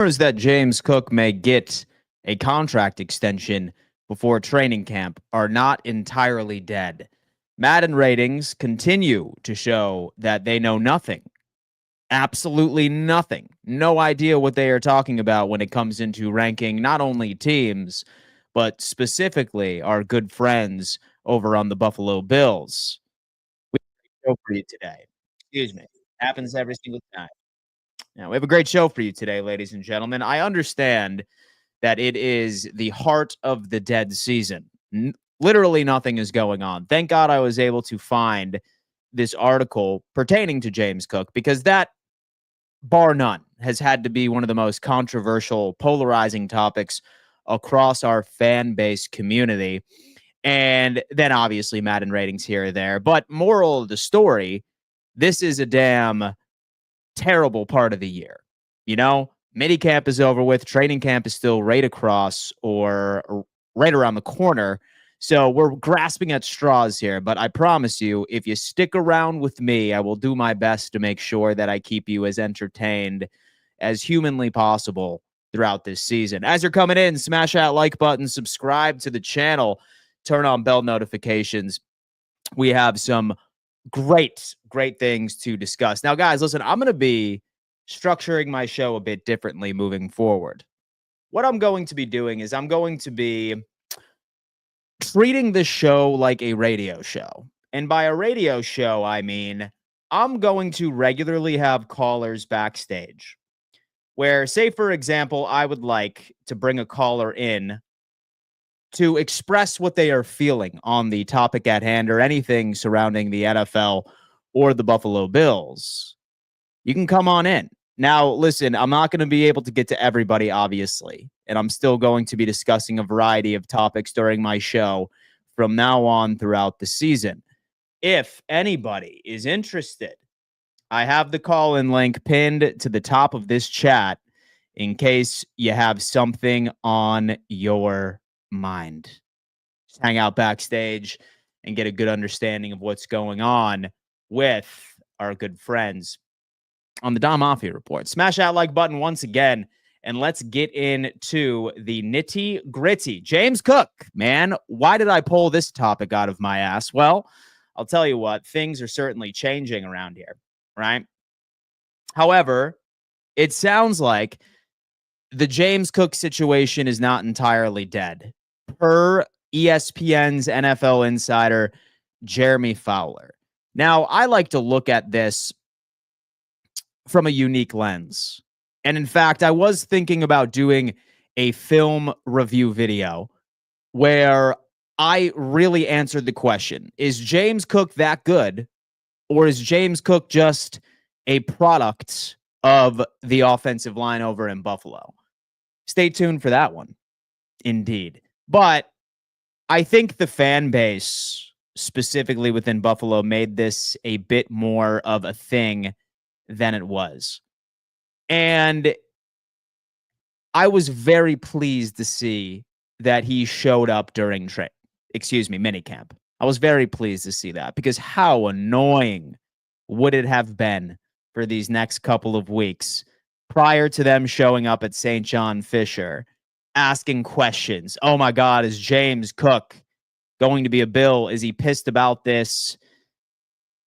Rumors that James Cook may get a contract extension before training camp are not entirely dead. Madden ratings continue to show that they know nothing, absolutely nothing, no idea what they are talking about when it comes into ranking not only teams, but specifically our good friends over on the Buffalo Bills. We have a show for you today. Excuse me. Happens every single time. Now, we have a great show for you today, ladies and gentlemen. I understand that it is the heart of the dead season. Literally nothing is going on. Thank God I was able to find this article pertaining to James Cook because that, bar none, has had to be one of the most controversial, polarizing topics across our fan base community. And then obviously Madden ratings here or there. But moral of the story, this is a damn terrible part of the year. You know, minicamp is over with. Training camp is still right across or right around the corner. So we're grasping at straws here. But I promise you, if you stick around with me, I will do my best to make sure that I keep you as entertained as humanly possible throughout this season. As you're coming in, smash that like button, subscribe to the channel, turn on bell notifications. We have some great things to discuss. Now, guys, listen, I'm going to be structuring my show a bit differently moving forward. What I'm going to be doing is I'm going to be treating this show like a radio show. And by a radio show, I mean I'm going to regularly have callers backstage where, say, for example, I would like to bring a caller in to express what they are feeling on the topic at hand or anything surrounding the NFL or the Buffalo Bills. You can come on in. Now, listen, I'm not going to be able to get to everybody, obviously, and I'm still going to be discussing a variety of topics during my show from now on throughout the season. If anybody is interested, I have the call-in link pinned to the top of this chat in case you have something on your mind. Just hang out backstage and get a good understanding of what's going on with our good friends on the Don Mafia Report. Smash that like button once again, and let's get into the nitty gritty. James Cook, man, why did I pull this topic out of my ass? Well, I'll tell you what, things are certainly changing around here, right? However, it sounds like the James Cook situation is not entirely dead, per ESPN's NFL insider, Jeremy Fowler. Now, I like to look at this from a unique lens. And in fact, I was thinking about doing a film review video where I really answered the question, is James Cook that good? Or is James Cook just a product of the offensive line over in Buffalo? Stay tuned for that one. Indeed. But I think the fan base, specifically within Buffalo, made this a bit more of a thing than it was. And I was very pleased to see that he showed up during minicamp. I was very pleased to see that because how annoying would it have been for these next couple of weeks prior to them showing up at St. John Fisher, asking questions. Oh my God, is James Cook going to be a Bill? Is he pissed about this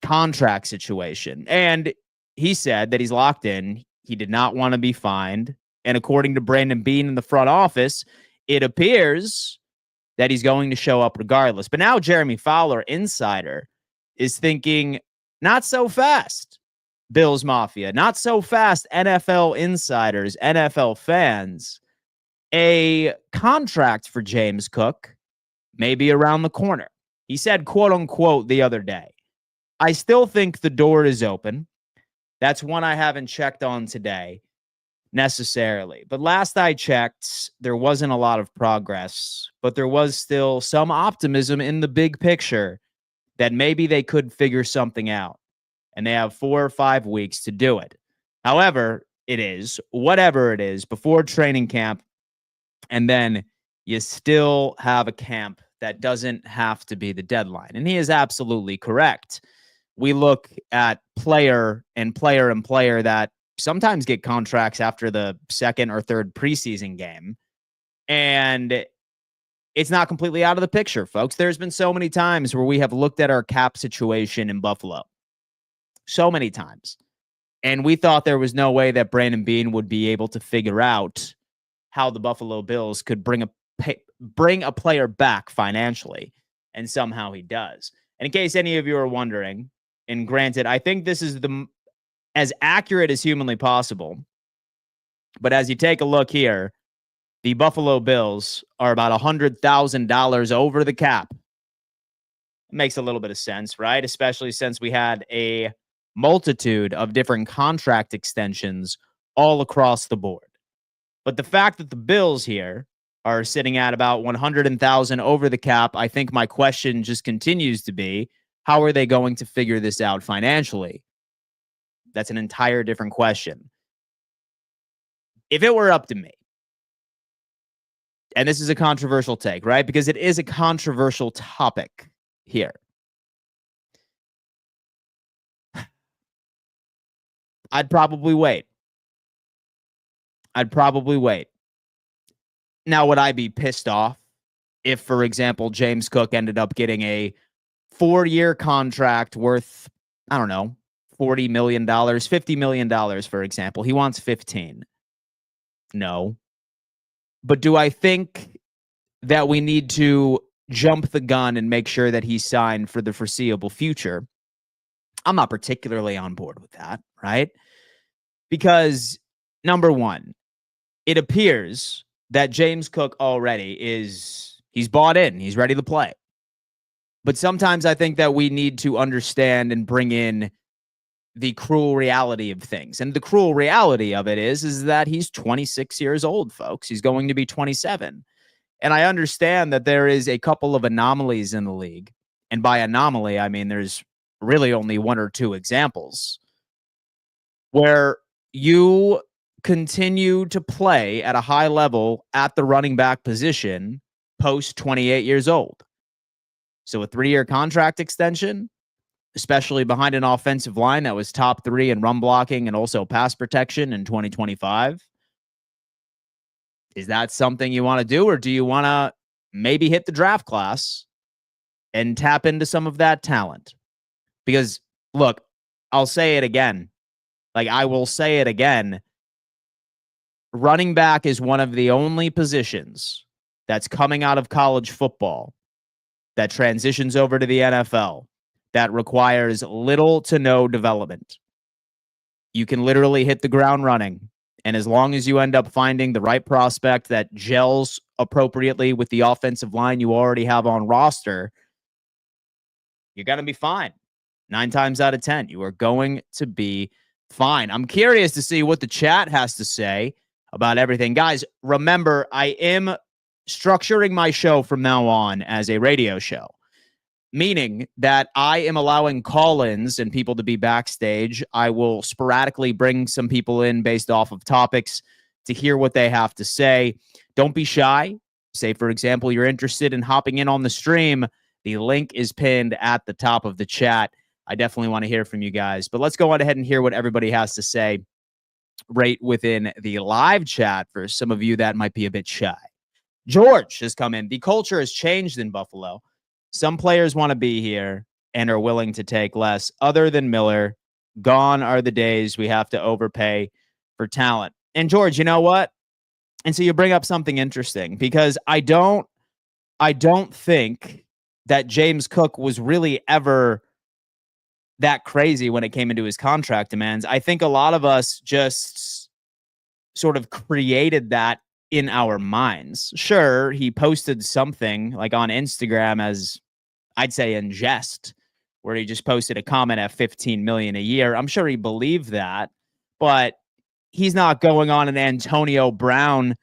contract situation? And he said that he's locked in. He did not want to be fined. And according to Brandon Beane in the front office, it appears that he's going to show up regardless. But now Jeremy Fowler, insider, is thinking, not so fast, Bills Mafia. Not so fast, NFL insiders, NFL fans. A contract for James Cook may be around the corner. He said, quote unquote, the other day, I still think the door is open. That's one I haven't checked on today necessarily. But last I checked, there wasn't a lot of progress, but there was still some optimism in the big picture that maybe they could figure something out. And they have 4 or 5 weeks to do it. However, it is, whatever it is, before training camp, and then you still have a camp that doesn't have to be the deadline. And he is absolutely correct. We look at player that sometimes get contracts after the second or third preseason game. And it's not completely out of the picture, folks. There's been so many times where we have looked at our cap situation in Buffalo. So many times. And we thought there was no way that Brandon Beane would be able to figure out how the Buffalo Bills could bring a player back financially. And somehow he does. And in case any of you are wondering, and granted, I think this is as accurate as humanly possible. But as you take a look here, the Buffalo Bills are about $100,000 over the cap. It makes a little bit of sense, right? Especially since we had a multitude of different contract extensions all across the board. But the fact that the Bills here are sitting at about 100,000 over the cap, I think my question just continues to be, how are they going to figure this out financially? That's an entire different question. If it were up to me, and this is a controversial take, right? Because it is a controversial topic here. I'd probably wait. Now, would I be pissed off if, for example, James Cook ended up getting a 4-year contract worth, I don't know, $40 million, $50 million, for example? He wants 15. No. But do I think that we need to jump the gun and make sure that he's signed for the foreseeable future? I'm not particularly on board with that, right? Because, number one, it appears that James Cook already he's bought in. He's ready to play. But sometimes I think that we need to understand and bring in the cruel reality of things. And the cruel reality of it is that he's 26 years old, folks. He's going to be 27. And I understand that there is a couple of anomalies in the league. And by anomaly, I mean there's really only one or two examples where you continue to play at a high level at the running back position post 28 years old. So a 3-year contract extension, especially behind an offensive line that was top 3 in run blocking and also pass protection in 2025. Is that something you want to do, or do you want to maybe hit the draft class and tap into some of that talent? Because, look, I'll say it again. I will say it again. Running back is one of the only positions that's coming out of college football that transitions over to the NFL that requires little to no development. You can literally hit the ground running. And as long as you end up finding the right prospect that gels appropriately with the offensive line you already have on roster, you're going to be fine. 9 times out of 10, you are going to be fine. I'm curious to see what the chat has to say about everything. Guys, remember, I am structuring my show from now on as a radio show, meaning that I am allowing call-ins and people to be backstage. I will sporadically bring some people in based off of topics to hear what they have to say. Don't be shy. Say, for example, you're interested in hopping in on the stream. The link is pinned at the top of the chat. I definitely want to hear from you guys. But let's go on ahead and hear what everybody has to say right within the live chat for some of you that might be a bit shy. George has come in. The culture has changed in Buffalo. Some players want to be here and are willing to take less. Other than Miller, gone are the days we have to overpay for talent. And George, you know what? And so you bring up something interesting, because I don't think that James Cook was really ever that crazy when it came into his contract demands. I think a lot of us just sort of created that in our minds. Sure, he posted something like on Instagram as, I'd say, in jest, where he just posted a comment at $15 million a year. I'm sure he believed that, but he's not going on an Antonio Brown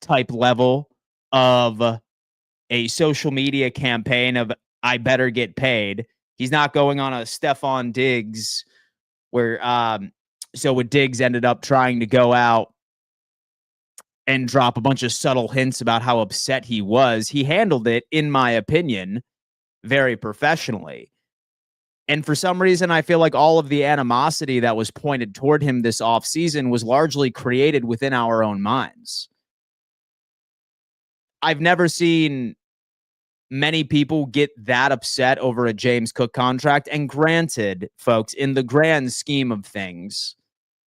type level of a social media campaign of I better get paid. He's not going on a Stephon Diggs where so Diggs ended up trying to go out and drop a bunch of subtle hints about how upset he was. He handled it, in my opinion, very professionally. And for some reason, I feel like all of the animosity that was pointed toward him this offseason was largely created within our own minds. I've never seen many people get that upset over a James Cook contract. And granted, folks, in the grand scheme of things,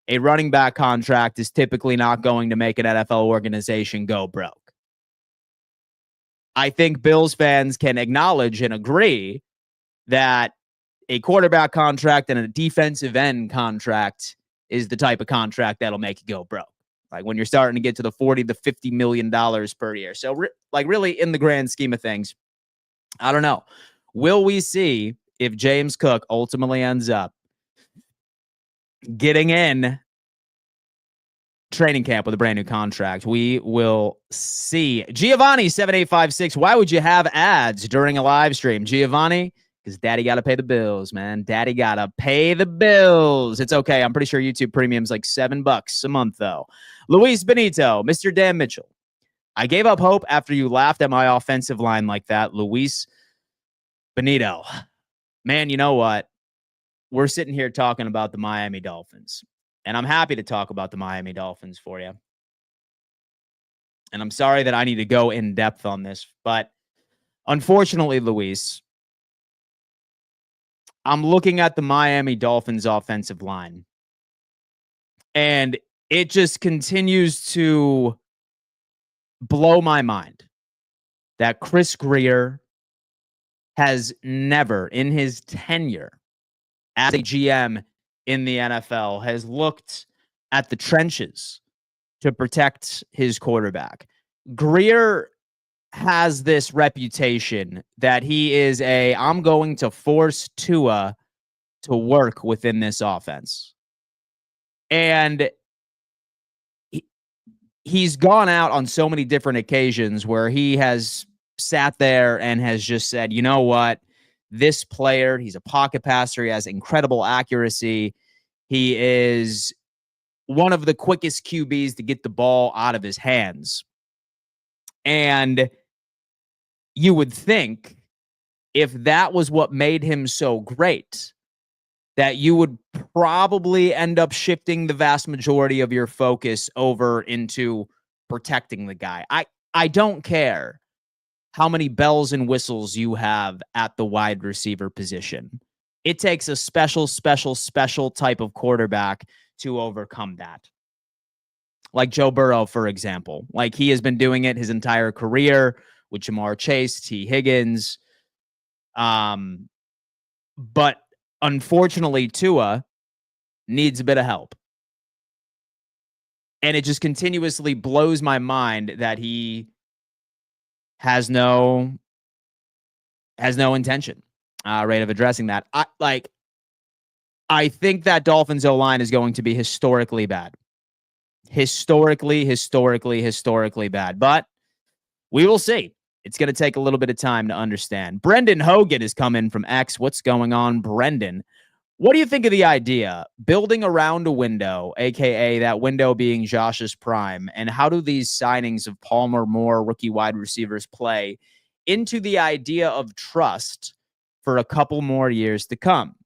a running back contract is typically not going to make an NFL organization go broke. I think Bills fans can acknowledge and agree that a quarterback contract and a defensive end contract is the type of contract that'll make you go broke. Like when you're starting to get to the $40 to $50 million per year. So really in the grand scheme of things, I don't know. Will we see if James Cook ultimately ends up getting in training camp with a brand new contract? We will see. Giovanni7856, why would you have ads during a live stream? Giovanni, because daddy got to pay the bills, man. Daddy got to pay the bills. It's okay. I'm pretty sure YouTube Premium's like $7 a month, though. Luis Benito, Mr. Dan Mitchell. I gave up hope after you laughed at my offensive line like that. Luis Benito. Man, you know what? We're sitting here talking about the Miami Dolphins. And I'm happy to talk about the Miami Dolphins for you. And I'm sorry that I need to go in depth on this. But unfortunately, Luis, I'm looking at the Miami Dolphins offensive line. And it just continues to blow my mind that Chris Grier has never in his tenure as a GM in the NFL has looked at the trenches to protect his quarterback. Grier has this reputation that he is I'm going to force Tua to work within this offense. And he's gone out on so many different occasions where he has sat there and has just said, you know what? This player, he's a pocket passer. He has incredible accuracy. He is one of the quickest QBs to get the ball out of his hands. And you would think if that was what made him so great, that you would probably end up shifting the vast majority of your focus over into protecting the guy. I don't care how many bells and whistles you have at the wide receiver position. It takes a special type of quarterback to overcome that. Like Joe Burrow, for example. Like he has been doing it his entire career with Jamar Chase, T. Higgins. But unfortunately, Tua needs a bit of help. And it just continuously blows my mind that he has no intention of addressing that. I think that Dolphins O-line is going to be historically bad. Historically bad. But we will see. It's going to take a little bit of time to understand. Brendan Hogan has come in from X. What's going on, Brendan? What do you think of the idea? Building around a window, a.k.a. that window being Josh's prime, and how do these signings of Palmer, Moore, rookie wide receivers play into the idea of trust for a couple more years to come?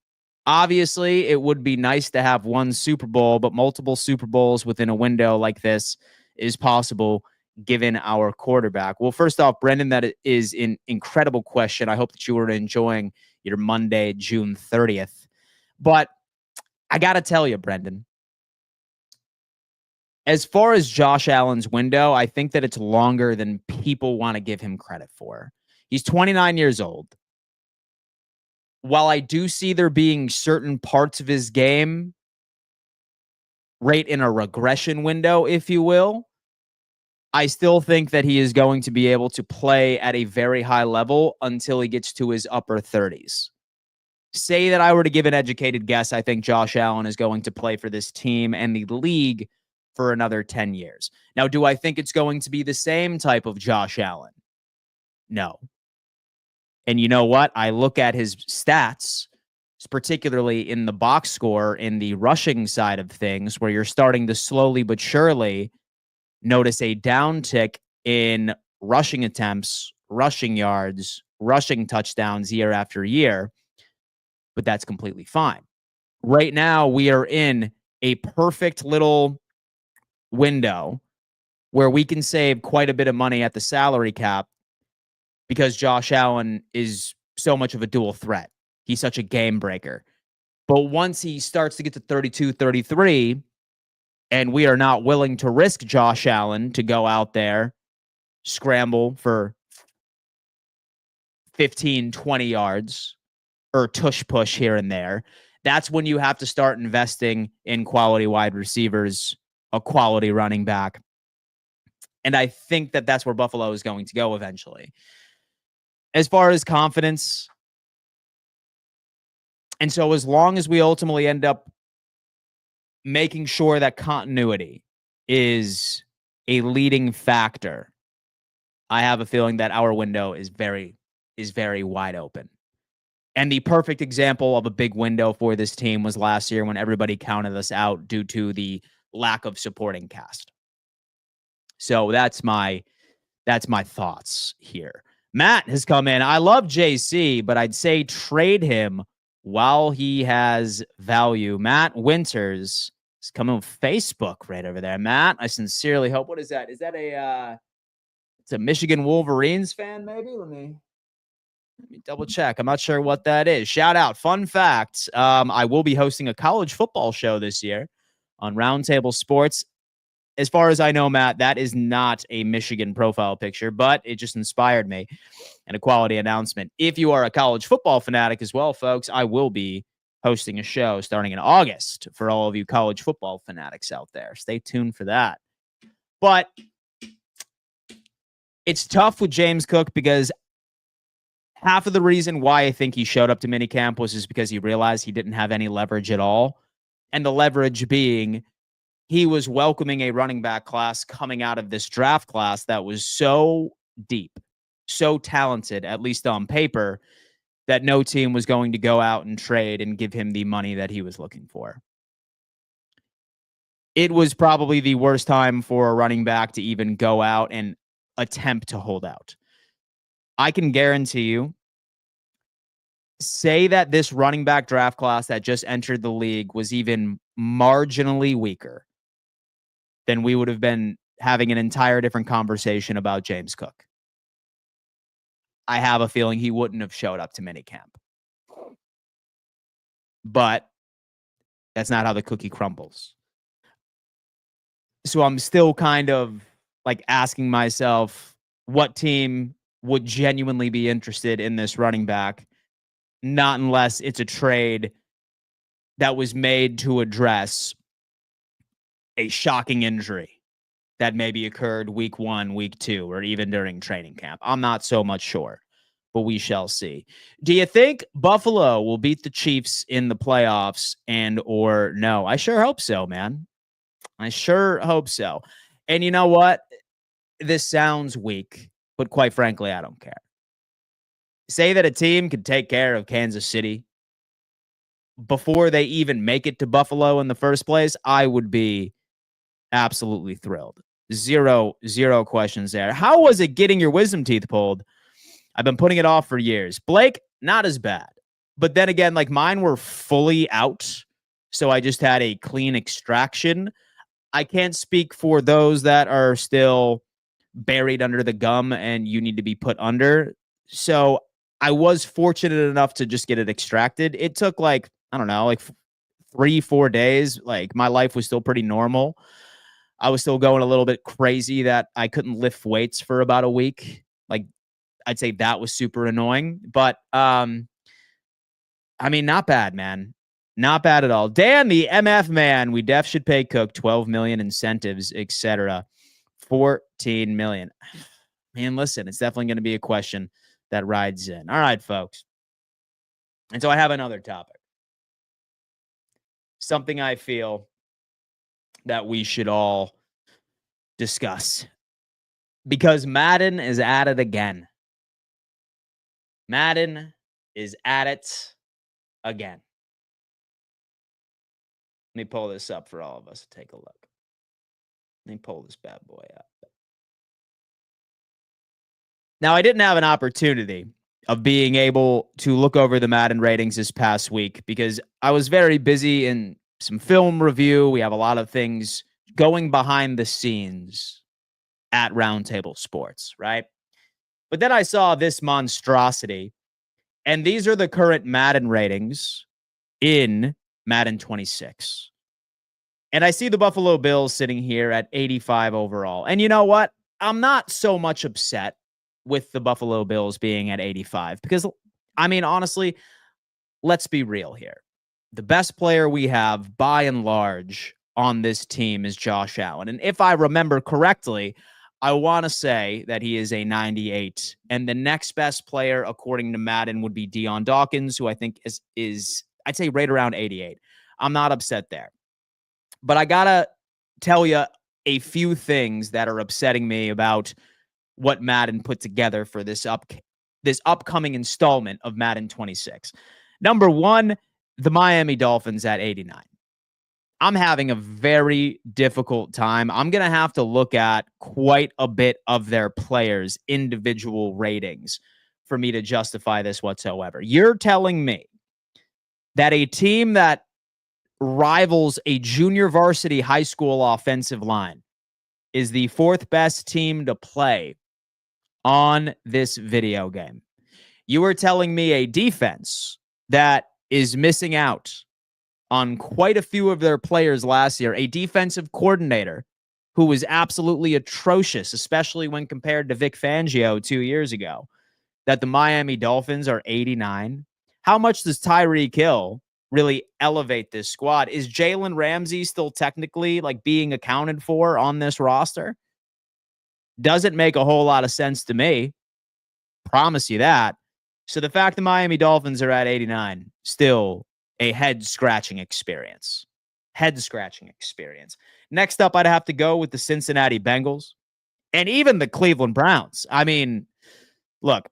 Obviously, it would be nice to have one Super Bowl, but multiple Super Bowls within a window like this is possible given our quarterback. Well, first off, Brendan, that is an incredible question. I hope that you were enjoying your Monday, June 30th. But I got to tell you, Brendan, as far as Josh Allen's window, I think that it's longer than people want to give him credit for. He's 29 years old. While I do see there being certain parts of his game right in a regression window, if you will, I still think that he is going to be able to play at a very high level until he gets to his upper 30s. Say that I were to give an educated guess, I think Josh Allen is going to play for this team and the league for another 10 years. Now, do I think it's going to be the same type of Josh Allen? No. And you know what? I look at his stats, particularly in the box score, in the rushing side of things, where you're starting to slowly but surely notice a downtick in rushing attempts, rushing yards, rushing touchdowns year after year. but that's completely fine. Right now, we are in a perfect little window where we can save quite a bit of money at the salary cap because Josh Allen is so much of a dual threat. He's such a game breaker. But once he starts to get to 32, 33, and we are not willing to risk Josh Allen to go out there, scramble for 15, 20 yards or tush push here and there, that's when you have to start investing in quality wide receivers, a quality running back. And I think that that's where Buffalo is going to go eventually. As far as confidence, and so as long as we ultimately end up making sure that continuity is a leading factor, I have a feeling that our window is very wide open. And the perfect example of a big window for this team was last year when everybody counted us out due to the lack of supporting cast. So that's my thoughts here. Matt has come in. I love JC, but I'd say trade him while he has value. Matt Winters is coming with Facebook right over there. Matt, I sincerely hope. What is that? Is that it's a Michigan Wolverines fan, maybe? Let me double check. I'm not sure what that is. Shout out. Fun fact. I will be hosting a college football show this year on Roundtable Sports. As far as I know, Matt, that is not a Michigan profile picture, but it just inspired me and a quality announcement. If you are a college football fanatic as well, folks, I will be hosting a show starting in August for all of you college football fanatics out there. Stay tuned for that. But it's tough with James Cook because half of the reason why I think he showed up to minicamp was just because he realized he didn't have any leverage at all. And the leverage being he was welcoming a running back class coming out of this draft class that was so deep, so talented, at least on paper, that no team was going to go out and trade and give him the money that he was looking for. It was probably the worst time for a running back to even go out and attempt to hold out. I can guarantee you, say that this running back draft class that just entered the league was even marginally weaker, then we would have been having an entire different conversation about James Cook. I have a feeling he wouldn't have showed up to minicamp. But that's not how the cookie crumbles. So I'm still kind of like asking myself, what team would genuinely be interested in this running back? Not unless it's a trade that was made to address a shocking injury that maybe occurred week 1, week 2, or even during training camp. I'm not so much sure, but we shall see. Do you think Buffalo will beat the Chiefs in the playoffs and or no? I sure hope so, man. I sure hope so. And you know what? This sounds weak, but quite frankly, I don't care. Say that a team could take care of Kansas City before they even make it to Buffalo in the first place, I would be absolutely thrilled. Zero questions there. How was it getting your wisdom teeth pulled? I've been putting it off for years. Blake, not as bad. But then again, like mine were fully out, so I just had a clean extraction. I can't speak for those that are still buried under the gum and you need to be put under. So I was fortunate enough to just get it extracted. It took like, I don't know, like 3-4 days. Like my life was still pretty normal. I was still going a little bit crazy that I couldn't lift weights for about a week. Like I'd say that was super annoying, but I mean, not bad, man. Not bad at all. Dan, the MF man, we def should pay Cook 12 million incentives, etc. 14 million. Man, listen, it's definitely going to be a question that rides in. All right, folks. And so I have another topic. Something I feel that we should all discuss. Because Madden is at it again. Madden is at it again. Let me pull this up for all of us to take a look. Let me pull this bad boy up. Now, I didn't have an opportunity of being able to look over the Madden ratings this past week because I was very busy in some film review. We have a lot of things going behind the scenes at Roundtable Sports, right? But then I saw this monstrosity, and these are the current Madden ratings in Madden 26. And I see the Buffalo Bills sitting here at 85 overall. And you know what? I'm not so much upset with the Buffalo Bills being at 85 because, I mean, honestly, let's be real here. The best player we have by and large on this team is Josh Allen. And if I remember correctly, I want to say that he is a 98. And the next best player, according to Madden, would be Dion Dawkins, who I think is I'd say right around 88. I'm not upset there. But I got to tell you a few things that are upsetting me about what Madden put together for this upcoming installment of Madden 26. Number one, the Miami Dolphins at 89. I'm having a very difficult time. I'm going to have to look at quite a bit of their players' individual ratings for me to justify this whatsoever. You're telling me that a team that rivals a junior varsity high school offensive line is the fourth best team to play on this video game. You are telling me a defense that is missing out on quite a few of their players last year, a defensive coordinator who was absolutely atrocious, especially when compared to Vic Fangio 2 years ago, that the Miami Dolphins are 89. How much does Tyreek Hill really elevate this squad? Is Jaylen Ramsay still technically like being accounted for on this roster? Doesn't make a whole lot of sense to me. Promise you that. So the fact the Miami Dolphins are at 89, still a head-scratching experience. Head-scratching experience. Next up, I'd have to go with the Cincinnati Bengals and even the Cleveland Browns. I mean, look,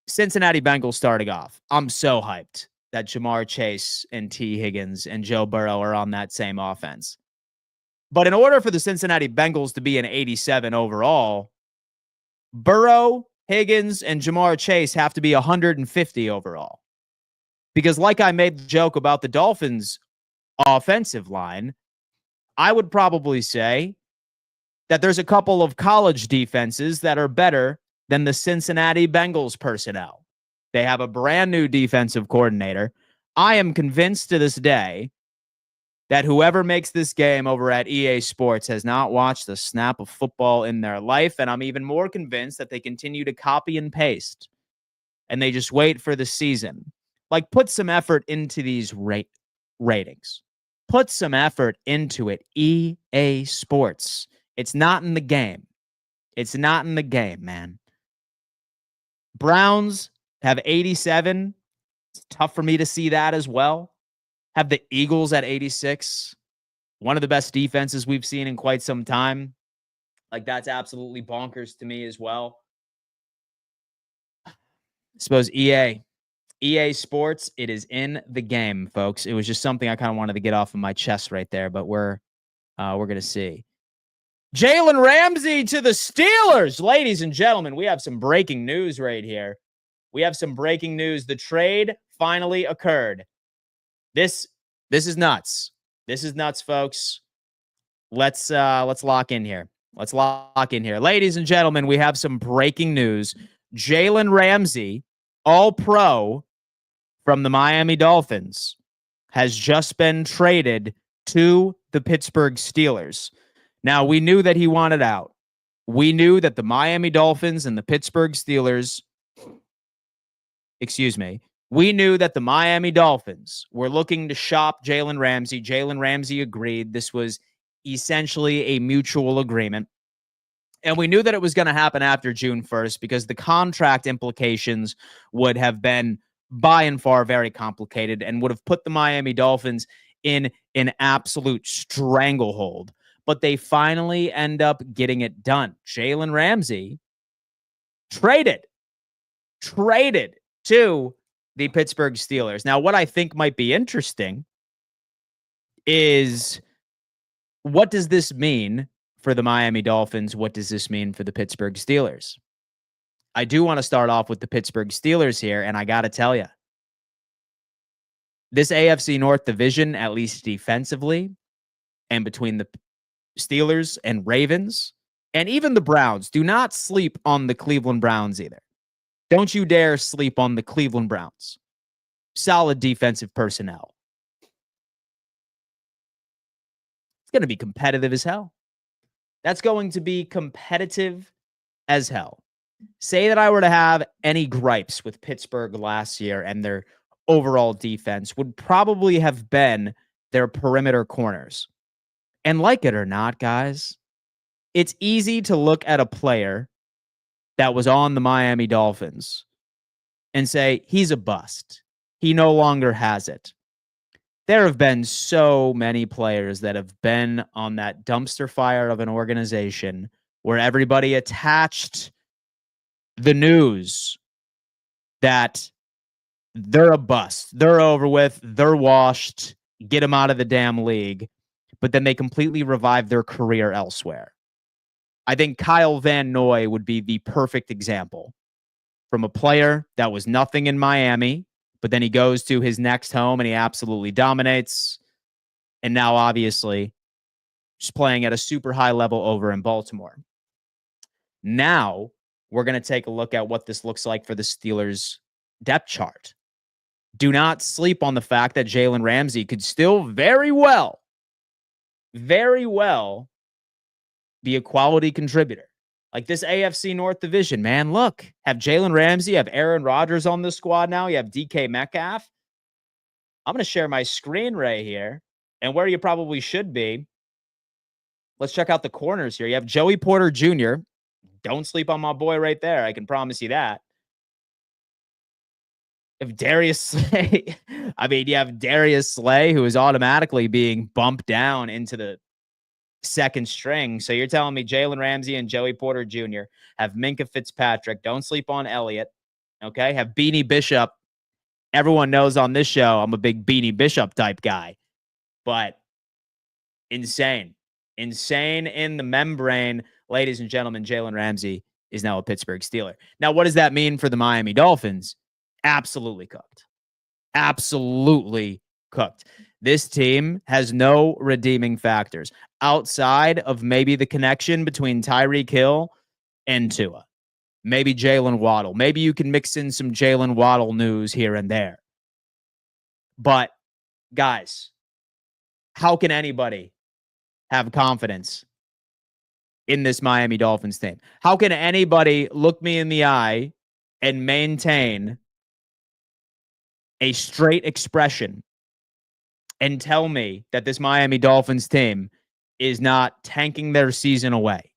Cincinnati Bengals starting off. I'm so hyped that Jamar Chase and T. Higgins and Joe Burrow are on that same offense. But in order for the Cincinnati Bengals to be an 87 overall, Burrow, Higgins, and Jamar Chase have to be 150 overall. Because like I made the joke about the Dolphins' offensive line, I would probably say that there's a couple of college defenses that are better than the Cincinnati Bengals personnel. They have a brand new defensive coordinator. I am convinced to this day that whoever makes this game over at EA Sports has not watched a snap of football in their life, and I'm even more convinced that they continue to copy and paste, and they just wait for the season. Like, put some effort into these ratings. Put some effort into it. EA Sports. It's not in the game. It's not in the game, man. Browns have 87. It's tough for me to see that as well. Have the Eagles at 86. One of the best defenses we've seen in quite some time. Like, that's absolutely bonkers to me as well. I suppose EA Sports, it is in the game, folks. It was just something I kind of wanted to get off of my chest right there, but we're going to see. Jaylen Ramsay to the Steelers. Ladies and gentlemen, we have some breaking news right here. We have some breaking news. The trade finally occurred. This is nuts. This is nuts, folks. Let's lock in here. Let's lock in here. Ladies and gentlemen, we have some breaking news. Jaylen Ramsay, all-pro from the Miami Dolphins, has just been traded to the Pittsburgh Steelers. Now, we knew that he wanted out. We knew that the Miami Dolphins and the Pittsburgh Steelers, we knew that the Miami Dolphins were looking to shop Jaylen Ramsay. Jaylen Ramsay agreed. This was essentially a mutual agreement. And we knew that it was going to happen after June 1st because the contract implications would have been by and far very complicated and would have put the Miami Dolphins in an absolute stranglehold. But they finally end up getting it done. Jaylen Ramsay traded to the Pittsburgh Steelers. Now, what I think might be interesting is, what does this mean for the Miami Dolphins? What does this mean for the Pittsburgh Steelers? I do want to start off with the Pittsburgh Steelers here, and I got to tell you, this AFC North division, at least defensively, and between the Steelers and Ravens, and even the Browns, do not sleep on the Cleveland Browns either. Don't you dare sleep on the Cleveland Browns. Solid defensive personnel. It's going to be competitive as hell. That's going to be competitive as hell. Say that I were to have any gripes with Pittsburgh last year and their overall defense would probably have been their perimeter corners. And like it or not, guys, it's easy to look at a player that was on the Miami Dolphins and say, he's a bust. He no longer has it. There have been so many players that have been on that dumpster fire of an organization where everybody attached the news that they're a bust, they're over with, they're washed, get them out of the damn league, but then they completely revive their career elsewhere. I think Kyle Van Noy would be the perfect example from a player that was nothing in Miami, but then he goes to his next home and he absolutely dominates. And now, obviously, just playing at a super high level over in Baltimore. Now, we're going to take a look at what this looks like for the Steelers' depth chart. Do not sleep on the fact that Jaylen Ramsay could still very well be a quality contributor. Like this AFC North division, man, look, have Jaylen Ramsay, have Aaron Rodgers on the squad now. You have DK Metcalf. I'm going to share my screen right here. And where you probably should be, let's check out the corners here. You have Joey Porter Jr. Don't sleep on my boy right there. I can promise you that. If Darius Slay, you have Darius Slay, who is automatically being bumped down into the second string. So you're telling me Jaylen Ramsay and Joey Porter Jr. have Minkah Fitzpatrick. Don't sleep on Elliott. Okay. Have Beanie Bishop. Everyone knows on this show I'm a big Beanie Bishop type guy. But insane in the membrane. Ladies and gentlemen, Jaylen Ramsay is now a Pittsburgh Steeler. Now, what does that mean for the Miami Dolphins? Absolutely cooked. Absolutely cooked. This team has no redeeming factors outside of maybe the connection between Tyreek Hill and Tua. Maybe Jalen Waddle. Maybe you can mix in some Jalen Waddle news here and there. But, guys, how can anybody have confidence in this Miami Dolphins team? How can anybody look me in the eye and maintain a straight expression and tell me that this Miami Dolphins team is not tanking their season away,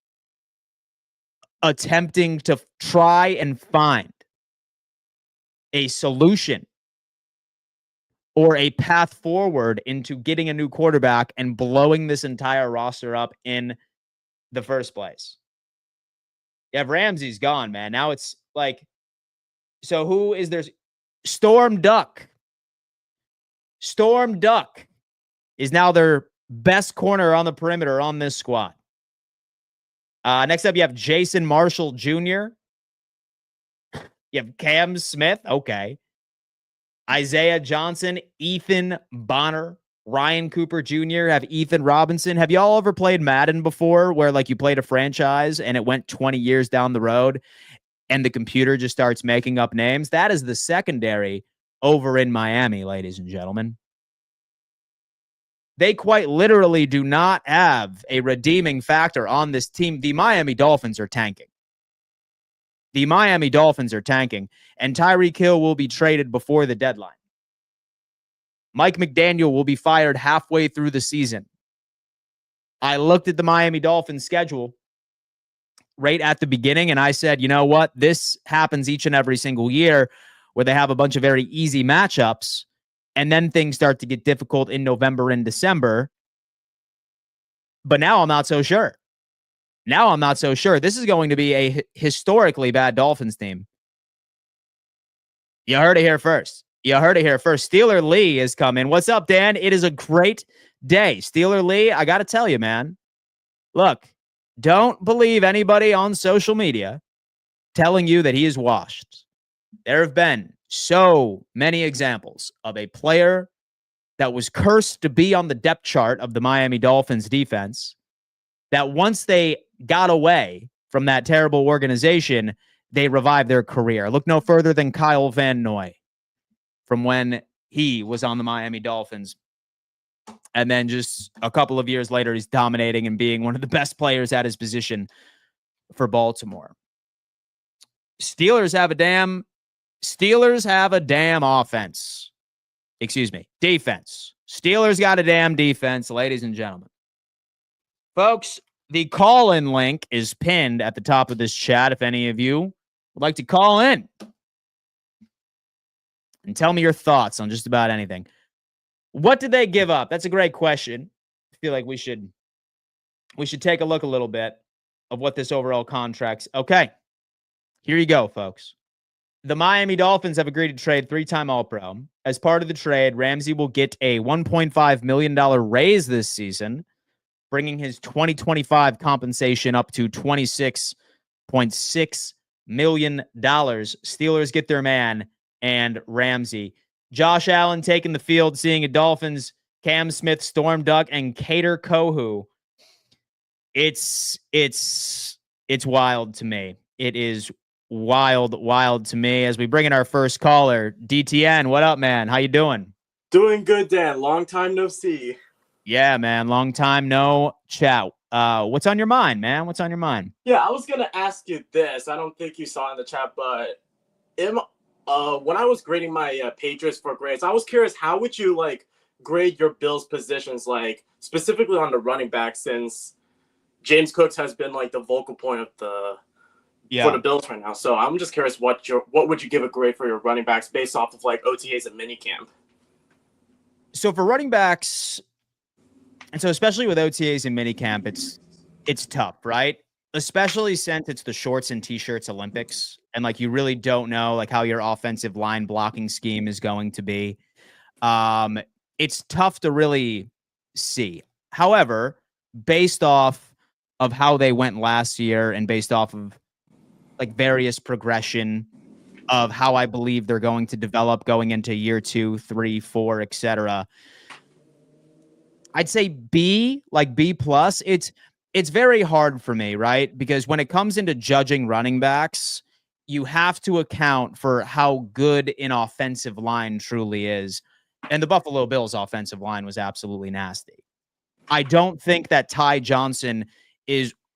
attempting to try and find a solution or a path forward into getting a new quarterback and blowing this entire roster up in the first place? Yeah, Ramsey's gone, man. Now it's like, so who is there? Storm Duck. Storm Duck is now their best corner on the perimeter on this squad. Next up, you have Jason Marshall Jr. You have Cam Smith. Okay. Isaiah Johnson, Ethan Bonner, Ryan Cooper Jr., have Ethan Robinson. Have y'all ever played Madden before where like you played a franchise and it went 20 years down the road and the computer just starts making up names? That is the secondary over in Miami, ladies and gentlemen. They quite literally do not have a redeeming factor on this team. The Miami Dolphins are tanking. The Miami Dolphins are tanking, and Tyreek Hill will be traded before the deadline. Mike McDaniel will be fired halfway through the season. I looked at the Miami Dolphins schedule right at the beginning, and I said, you know what? This happens each and every single year where they have a bunch of very easy matchups, and then things start to get difficult in November and December. But now I'm not so sure. This is going to be a historically bad Dolphins team. You heard it here first. Steeler Lee is coming. What's up, Dan? It is a great day. Steeler Lee, I got to tell you, man. Look, don't believe anybody on social media telling you that he is washed. There have been so many examples of a player that was cursed to be on the depth chart of the Miami Dolphins defense that once they got away from that terrible organization, they revived their career. Look no further than Kyle Van Noy from when he was on the Miami Dolphins. And then just a couple of years later, he's dominating and being one of the best players at his position for Baltimore. Steelers have a damn offense. Excuse me, defense. Steelers got a damn defense, ladies and gentlemen. Folks, the call-in link is pinned at the top of this chat if any of you would like to call in and tell me your thoughts on just about anything. What did they give up? That's a great question. I feel like we should take a look a little bit of what this overall contract's. Okay, here you go, folks. The Miami Dolphins have agreed to trade 3-time All-Pro. As part of the trade, Ramsay will get a $1.5 million raise this season, bringing his 2025 compensation up to $26.6 million. Steelers get their man and Ramsay. Josh Allen taking the field, seeing a Dolphins, Cam Smith, Storm Duck, and Cater Kohu. It's wild to me. It is wild to me. As we bring in our first caller, DTN. What up, man? How you doing? Doing good, Dan. Long time no see. Yeah, man. Long time no chat. What's on your mind, man? What's on your mind? Yeah, I was gonna ask you this. I don't think you saw in the chat, but when I was grading my Patriots for grades, I was curious, how would you grade your Bills positions, specifically on the running back, since James Cooks has been the vocal point of for the Bills right now. So I'm just curious, what would you give a grade for your running backs based off of OTAs and minicamp? So for running backs, and so especially with OTAs and minicamp, it's tough, right? Especially since it's the shorts and t-shirts Olympics, and you really don't know how your offensive line blocking scheme is going to be. It's tough to really see. However, based off of how they went last year and based off of various progression of how I believe they're going to develop going into year 2, 3, 4, etc., I'd say B, B plus. It's very hard for me, right? Because when it comes into judging running backs, you have to account for how good an offensive line truly is. And the Buffalo Bills offensive line was absolutely nasty. I don't think that Ty Johnson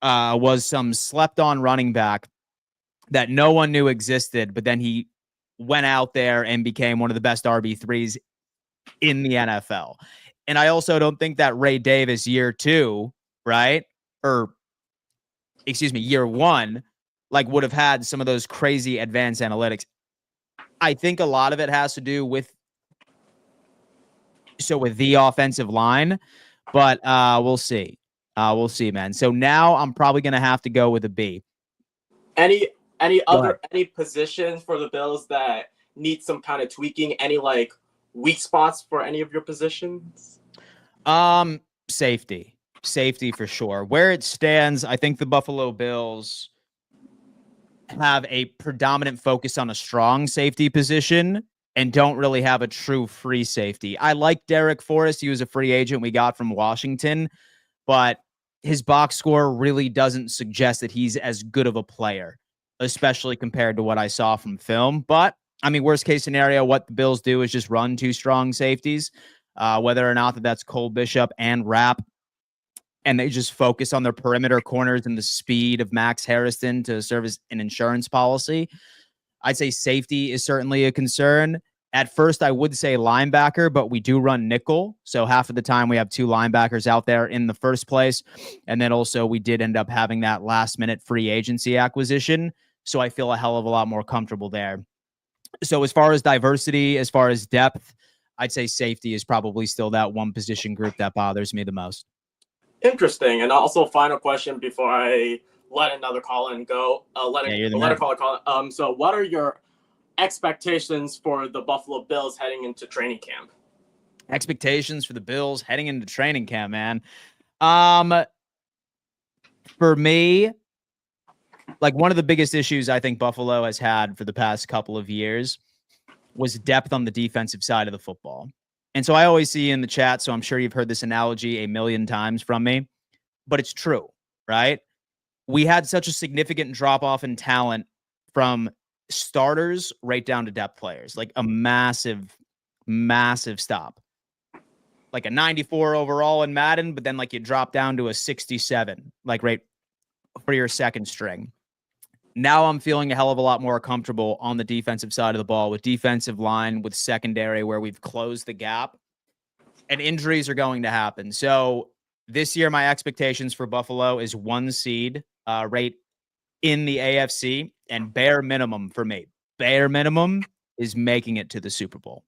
was some slept-on running back that no one knew existed, but then he went out there and became one of the best RB3s in the NFL. And I also don't think that Ray Davis year 2, right? Or, excuse me, year 1, would have had some of those crazy advanced analytics. I think a lot of it has to do with the offensive line, but we'll see. We'll see, man. So now I'm probably going to have to go with a B. Any positions for the Bills that need some kind of tweaking? Any weak spots for any of your positions? Safety for sure. Where it stands, I think the Buffalo Bills have a predominant focus on a strong safety position and don't really have a true free safety. I like Derek Forrest. He was a free agent we got from Washington, but his box score really doesn't suggest that he's as good of a player, especially compared to what I saw from film. But I mean, worst case scenario, what the Bills do is just run 2 strong safeties, whether or not that's Cole Bishop and Rapp, and they just focus on their perimeter corners and the speed of Max Harrison to serve as an insurance policy. I'd say safety is certainly a concern. At first, I would say linebacker, but we do run nickel. So half of the time we have 2 linebackers out there in the first place. And then also we did end up having that last-minute free agency acquisition. So I feel a hell of a lot more comfortable there. So as far as diversity, as far as depth, I'd say safety is probably still that one position group that bothers me the most. Interesting. And also, final question before I let another caller go. Let a caller call. So what are your expectations for the Buffalo Bills heading into training camp? Expectations for the Bills heading into training camp, man. For me, like one of the biggest issues I think Buffalo has had for the past couple of years was depth on the defensive side of the football. And so I always see in the chat, so I'm sure you've heard this analogy a million times from me, but it's true, right? We had such a significant drop off in talent from starters right down to depth players, like a massive, massive stop. Like a 94 overall in Madden, but then like you drop down to a 67, like right for your second string. Now I'm feeling a hell of a lot more comfortable on the defensive side of the ball with defensive line, with secondary, where we've closed the gap and injuries are going to happen. So this year, my expectations for Buffalo is 1 seed right in the AFC, and bare minimum for me, bare minimum is making it to the Super Bowl.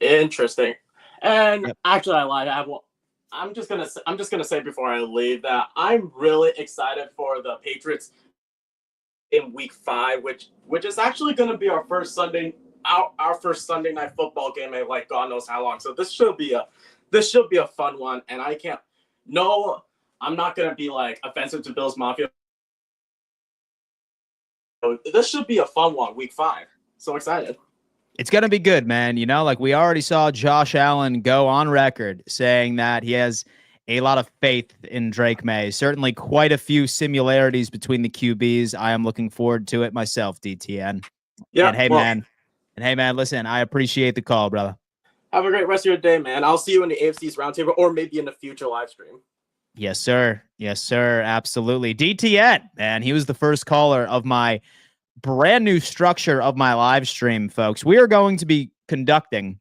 Interesting. And actually, I lied. I'm just gonna say before I leave that I'm really excited for the Patriots in Week 5, which is actually going to be our first Sunday night football game in like God knows how long. So this should be a fun one. And I'm not going to be like offensive to Bills Mafia. This should be a fun one, Week 5. So excited. It's going to be good, man. You know, like we already saw Josh Allen go on record saying that he has a lot of faith in Drake May. Certainly quite a few similarities between the QBs. I am looking forward to it myself, DTN. Yeah. And hey, man, listen, I appreciate the call, brother. Have a great rest of your day, man. I'll see you in the AFC's roundtable or maybe in the future live stream. Yes, sir. Yes, sir. Absolutely. DTN, man. He was the first caller of my brand new structure of my live stream, folks. We are going to be conducting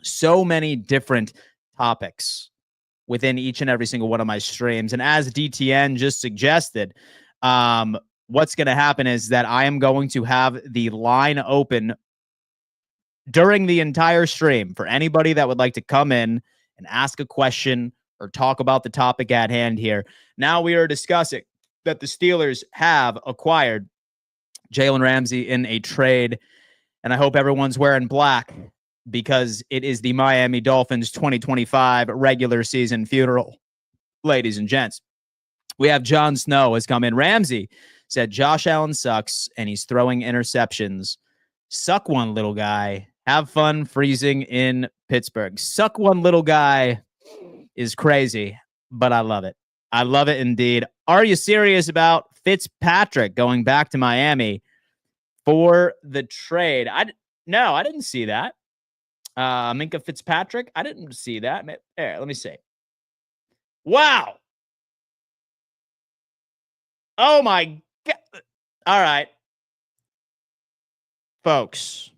so many different topics within each and every single one of my streams. And as DTN just suggested, what's going to happen is that I am going to have the line open during the entire stream for anybody that would like to come in and ask a question or talk about the topic at hand here. Now we are discussing that the Steelers have acquired Jaylen Ramsay in a trade, and I hope everyone's wearing black because it is the Miami Dolphins 2025 regular season funeral. Ladies and gents, we have Jon Snow has come in. Ramsay said Josh Allen sucks and he's throwing interceptions. Suck one, little guy. Have fun freezing in Pittsburgh. Suck one, little guy is crazy, but I love it. I love it indeed. Are you serious about Fitzpatrick going back to Miami for the trade? No, I didn't see that. Minkah Fitzpatrick, I didn't see that. There, let me see. Wow. Oh my God. All right. Folks.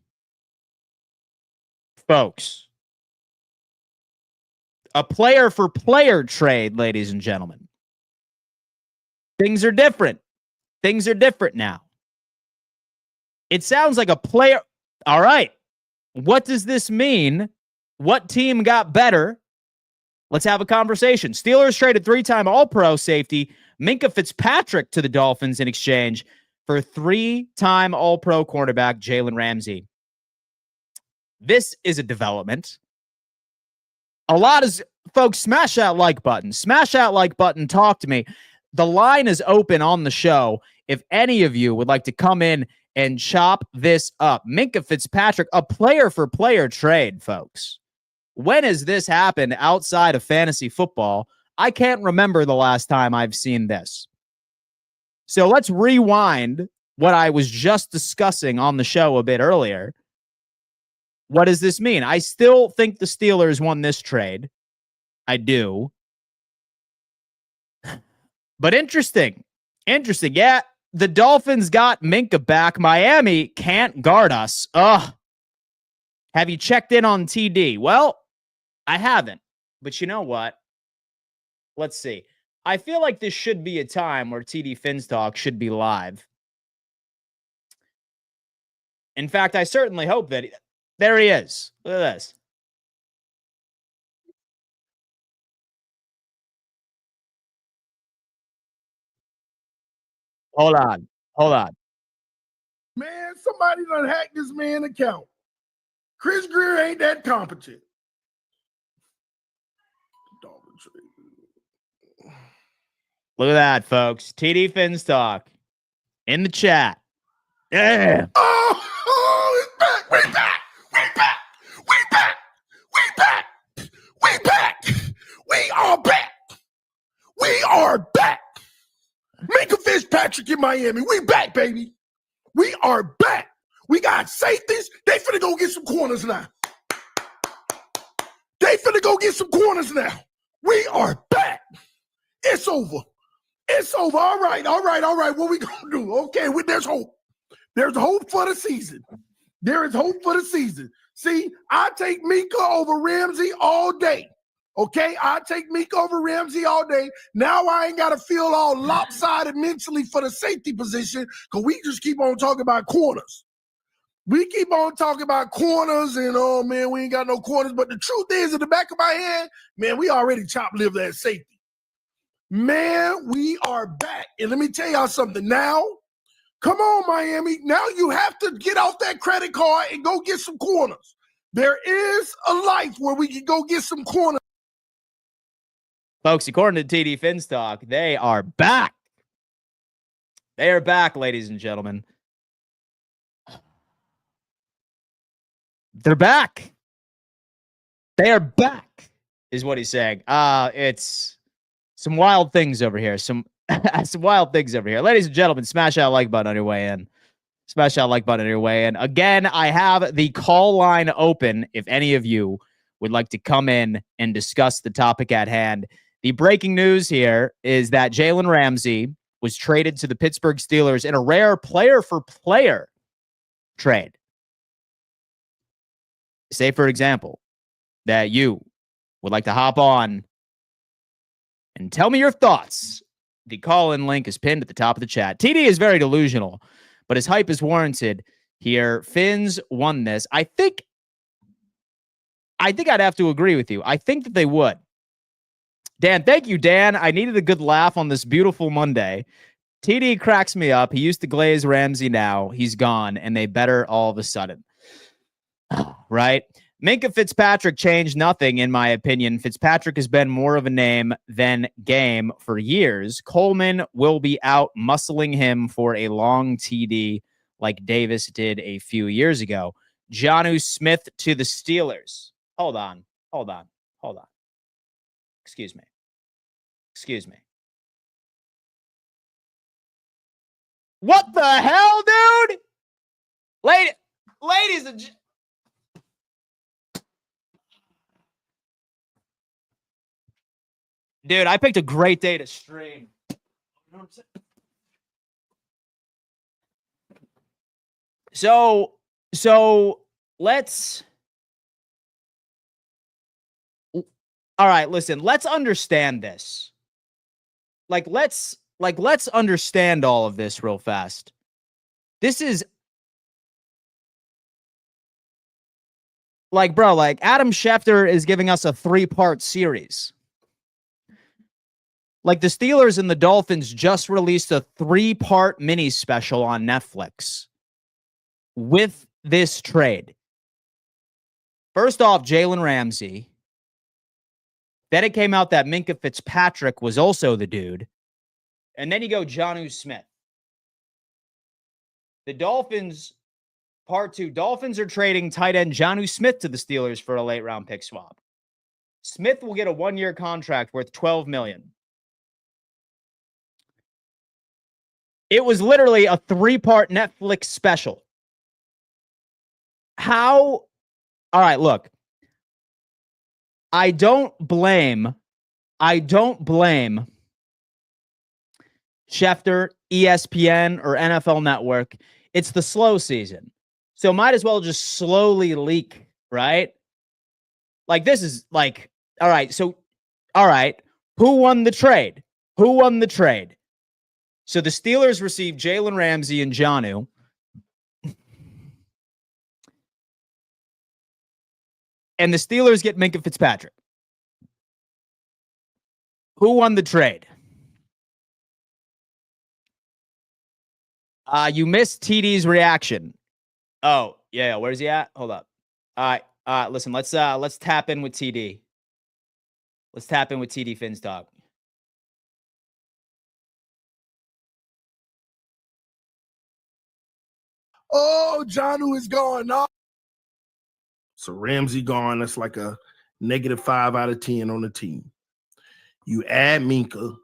A player for player trade, ladies and gentlemen. Things are different. Things are different now. It sounds like a player. All right. What does this mean? What team got better? Let's have a conversation. Steelers traded 3-time All-Pro safety Minkah Fitzpatrick to the Dolphins in exchange for 3-time All-Pro cornerback Jaylen Ramsay. This is a development. A lot is, folks, smash that like button. Smash that like button. Talk to me. The line is open on the show. If any of you would like to come in and chop this up. Minkah Fitzpatrick, a player-for-player trade, folks. When has this happened outside of fantasy football? I can't remember the last time I've seen this. So let's rewind what I was just discussing on the show a bit earlier. What does this mean? I still think the Steelers won this trade. I do. But interesting. Yeah, the Dolphins got Minkah back. Miami can't guard us. Ugh. Have you checked in on TD? Well, I haven't. But you know what? Let's see. I feel like this should be a time where TD Finstock should be live. In fact, I certainly hope that there he is. Look at this. Hold on. Man, somebody done hacked this man's account. Chris Greer ain't that competent. Look at that, folks. TD Finstock. in the chat. Yeah. Oh, it's back. We back. We back. We back. We back. We back. We are back. We are back. Minka Fitzpatrick in Miami. We back, baby. We are back. We got safeties. They finna go get some corners now. They finna go get some corners now. We are back. It's over. It's over. All right. What we gonna do? Okay, there's hope. There's hope for the season. There is hope for the season. See, I take Minka over Ramsay all day. Okay, I take Minka over Ramsay all day. Now I ain't got to feel all lopsided mentally for the safety position because we just keep on talking about corners. We keep on talking about corners and, oh, man, we ain't got no corners. But the truth is, in the back of my head, man, we already chopped liver at safety. Man, we are back. And let me tell y'all something now. Come on, Miami. Now you have to get off that credit card and go get some corners. There is a life where we can go get some corners. Folks, according to TD Finstock, they are back. They are back, ladies and gentlemen. They're back. They are back, is what he's saying. It's some wild things over here. Some wild things over here. Ladies and gentlemen, smash that like button on your way in. Smash that like button on your way in. Again, I have the call line open if any of you would like to come in and discuss the topic at hand. The breaking news here is that Jaylen Ramsay was traded to the Pittsburgh Steelers in a rare player-for-player trade. Say, for example, that you would like to hop on and tell me your thoughts. The call-in link is pinned at the top of the chat. TD is very delusional, but his hype is warranted here. Finns won this. I think I'd have to agree with you. I think that they would. Dan, thank you, Dan. I needed a good laugh on this beautiful Monday. TD cracks me up. He used to glaze Ramsay. Now he's gone, and they better all of a sudden. Right? Minka Fitzpatrick changed nothing, in my opinion. Fitzpatrick has been more of a name than game for years. Coleman will be out muscling him for a long TD like Davis did a few years ago. Jonnu Smith to the Steelers. Hold on. Excuse me. What the hell, dude? Ladies and dude, I picked a great day to stream. You know what I'm saying? So let's. All right, listen. Let's understand this. Let's understand all of this real fast. This is bro. Adam Schefter is giving us a 3-part series. The Steelers and the Dolphins just released a 3-part mini special on Netflix with this trade. First off, Jaylen Ramsay. Then it came out that Minka Fitzpatrick was also the dude. And then you go Jonnu Smith. The Dolphins, part 2. Dolphins are trading tight end Jonnu Smith to the Steelers for a late-round pick swap. Smith will get a 1-year contract worth $12 million. It was literally a 3-part Netflix special. How? All right, look. I don't blame Schefter, ESPN, or NFL Network. It's the slow season. So might as well just slowly leak, right? This is all right. So, all right. Who won the trade? So the Steelers received Jaylen Ramsay and Jonnu. And the Steelers get Minka Fitzpatrick. Who won the trade? You missed TD's reaction. Oh, yeah. Where's he at? Hold up. All right. Listen, let's tap in with TD. Let's tap in with TD Finstock. Oh, Jonnu is gone. No. So Ramsay gone. That's like a -5 out of 10 on the team. You add Minka,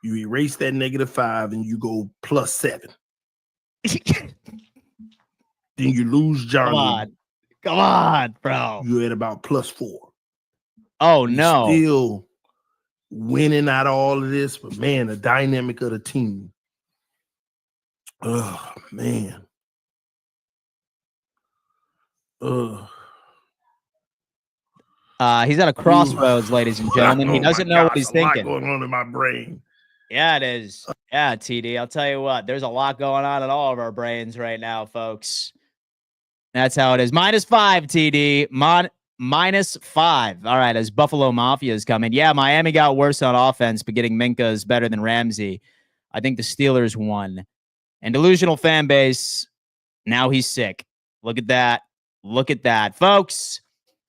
you erase that -5, and you go +7. Then you lose Jonnu. Come on, bro. You at about +4. Oh, You no. still winning out of all of this, but man, the dynamic of the team. Oh, man. He's at a crossroads, ladies and gentlemen. He doesn't know what he's thinking. A lot going on in my brain. Yeah, it is. Yeah, TD. I'll tell you what, there's a lot going on in all of our brains right now, folks. That's how it is. -5, TD. -5. All right, as Buffalo Mafia is coming. Yeah, Miami got worse on offense, but getting Minka is better than Ramsay. I think the Steelers won. And delusional fan base, now he's sick. Look at that. Look at that. Folks,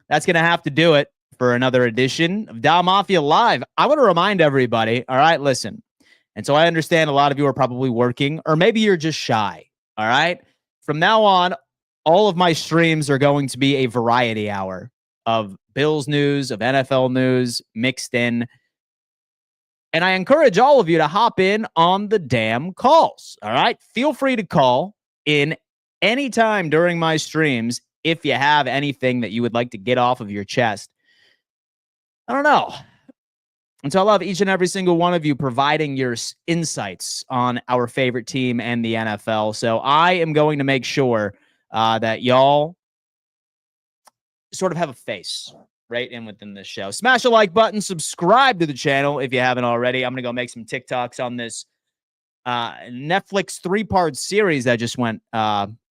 that's going to have to do it for another edition of Don Mafia Live. I want to remind everybody, all right, listen. And so I understand a lot of you are probably working, or maybe you're just shy, all right? From now on, all of my streams are going to be a variety hour of Bills news, of NFL news mixed in. And I encourage all of you to hop in on the damn calls, all right? Feel free to call in anytime during my streams if you have anything that you would like to get off of your chest. I don't know. And so I love each and every single one of you providing your insights on our favorite team and the NFL. So I am going to make sure that y'all sort of have a face right in within this show. Smash the like button, subscribe to the channel if you haven't already. I'm going to go make some TikToks on this Netflix 3-part series that just went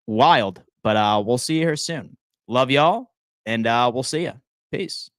wild. But we'll see you here soon. Love y'all, and we'll see you. Peace.